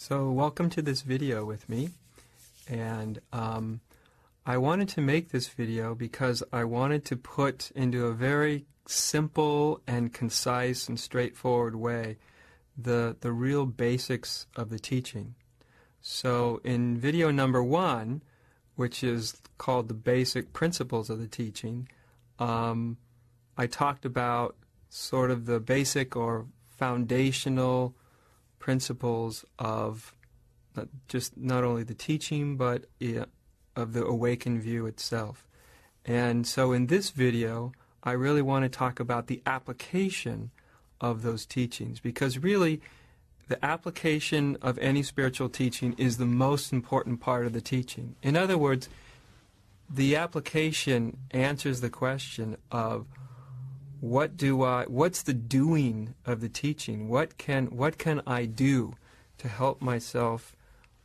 So welcome to this video with me, and I wanted to make this video because I wanted to put into a very simple and concise and straightforward way the real basics of the teaching. So in video number 1, which is called the basic principles of the teaching, I talked about sort of the basic or foundational principles of not only the teaching, but of the awakened view itself. And so in this video, I really want to talk about the application of those teachings, because really the application of any spiritual teaching is the most important part of the teaching. In other words, the application answers the question of what's the doing of the teaching? What can I do to help myself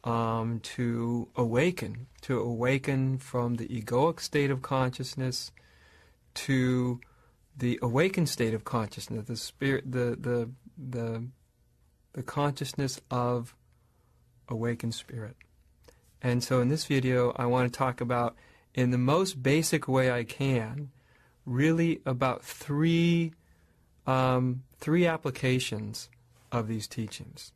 to awaken from the egoic state of consciousness to the awakened state of consciousness, the spirit, the consciousness of awakened spirit. And so in this video, I want to talk about, in the most basic way I can, really about three applications of these teachings.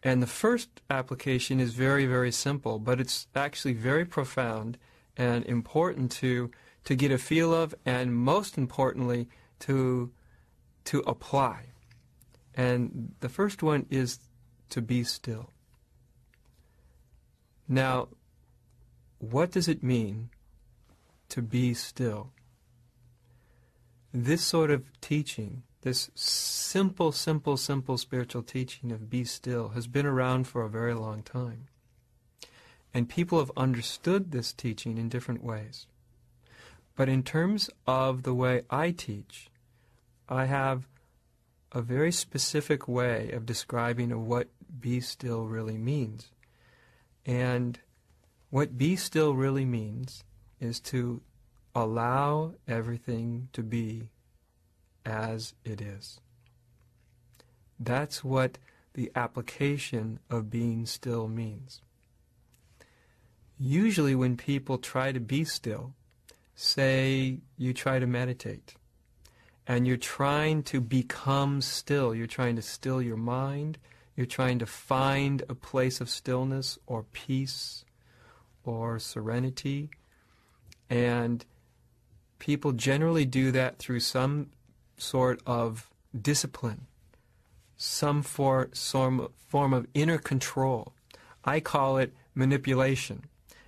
And the first application is very, very simple, but it's actually very profound and important to get a feel of, and most importantly, to apply. And the first one is to be still. Now, what does it mean to be still? This sort of teaching, this simple spiritual teaching of be still, has been around for a very long time. And people have understood this teaching in different ways. But in terms of the way I teach, I have a very specific way of describing what be still really means. And what be still really means is to allow everything to be as it is. That's what the application of being still means. Usually when people try to be still, say you try to meditate, and you're trying to become still, you're trying to still your mind, you're trying to find a place of stillness or peace or serenity, and people generally do that through some sort of discipline, some form of inner control. I call it manipulation.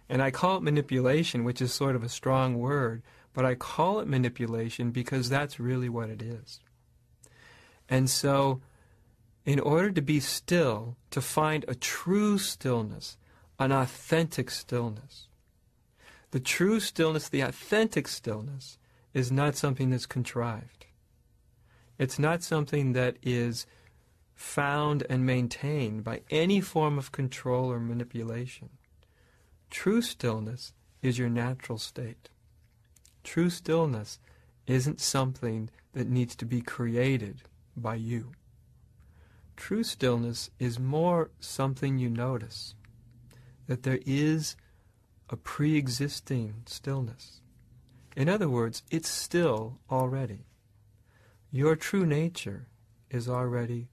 And I call it manipulation, which is sort of a strong word, but I call it manipulation because that's really what it is. And so, in order to be still, to find a true stillness, an authentic stillness, the true stillness, the authentic stillness, is not something that's contrived. It's not something that is found and maintained by any form of control or manipulation. True stillness is your natural state. True stillness isn't something that needs to be created by you. True stillness is more something you notice, that there is a pre-existing stillness. In other words, it's still already. Your true nature is already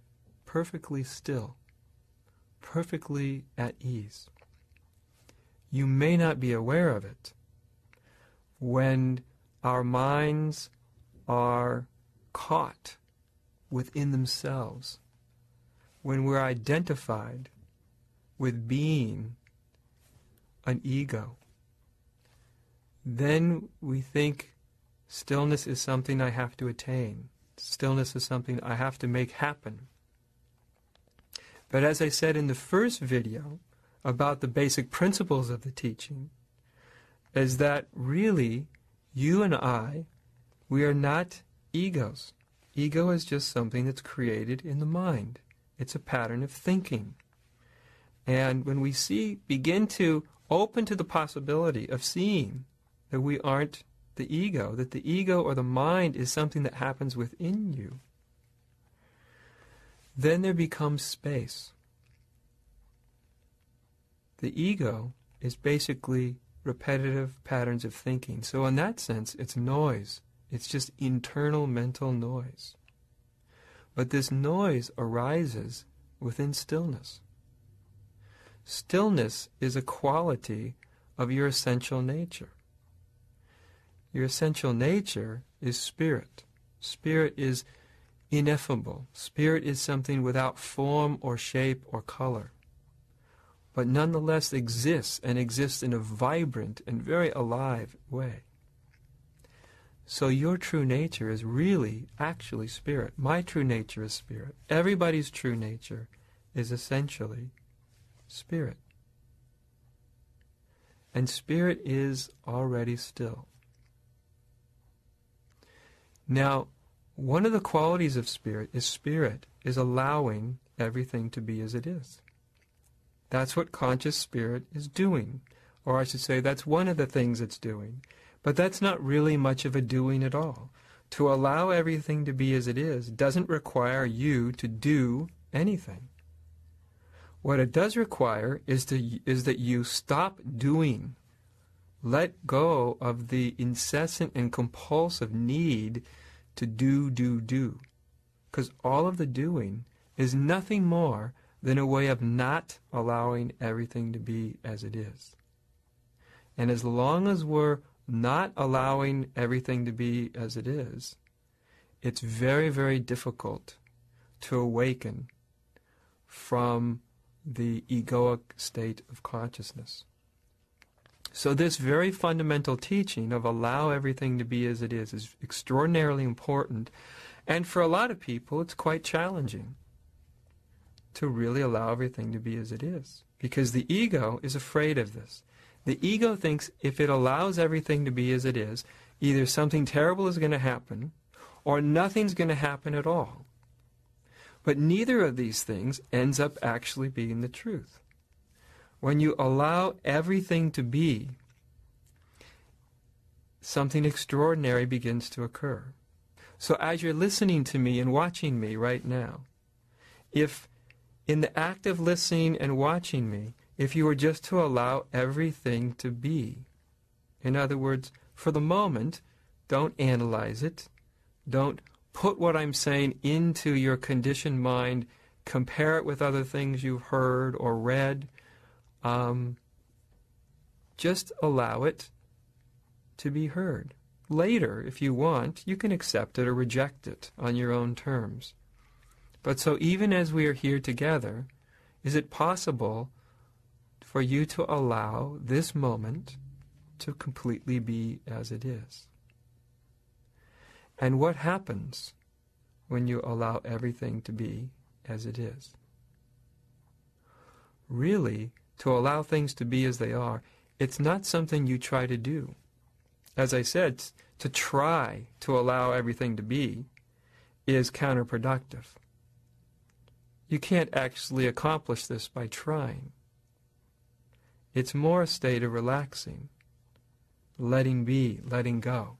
perfectly still, perfectly at ease. You may not be aware of it. When our minds are caught within themselves, when we're identified with being an ego, then we think stillness is something I have to attain. Stillness is something I have to make happen. But as I said in the first video about the basic principles of the teaching, is that really you and I, we are not egos. Ego is just something that's created in the mind. It's a pattern of thinking. And when we begin to open to the possibility of seeing that we aren't the ego, that the ego or the mind is something that happens within you, then there becomes space. The ego is basically repetitive patterns of thinking. So in that sense, it's noise. It's just internal mental noise. But this noise arises within stillness. Stillness is a quality of your essential nature. Your essential nature is spirit. Spirit is ineffable. Spirit is something without form or shape or color, but nonetheless exists, and exists in a vibrant and very alive way. So your true nature is really, actually spirit. My true nature is spirit. Everybody's true nature is essentially spirit. And spirit is already still. Now, one of the qualities of spirit is allowing everything to be as it is. That's what conscious spirit is doing. Or I should say, that's one of the things it's doing. But that's not really much of a doing at all. To allow everything to be as it is doesn't require you to do anything. What it does require is that you stop doing. Let go of the incessant and compulsive need to do. Because all of the doing is nothing more than a way of not allowing everything to be as it is. And as long as we're not allowing everything to be as it is, it's very, very difficult to awaken from the egoic state of consciousness. So this very fundamental teaching of allow everything to be as it is extraordinarily important, and for a lot of people it's quite challenging to really allow everything to be as it is, because the ego is afraid of this. The ego thinks if it allows everything to be as it is, either something terrible is going to happen or nothing's going to happen at all. But neither of these things ends up actually being the truth. When you allow everything to be, something extraordinary begins to occur. So as you're listening to me and watching me right now, if in the act of listening and watching me, if you were just to allow everything to be, in other words, for the moment, don't analyze it, don't put what I'm saying into your conditioned mind, compare it with other things you've heard or read, just allow it to be heard. Later, if you want, you can accept it or reject it on your own terms. But so even as we are here together, is it possible for you to allow this moment to completely be as it is? And what happens when you allow everything to be as it is? Really, to allow things to be as they are, it's not something you try to do. As I said, to try to allow everything to be is counterproductive. You can't actually accomplish this by trying. It's more a state of relaxing, letting be, letting go.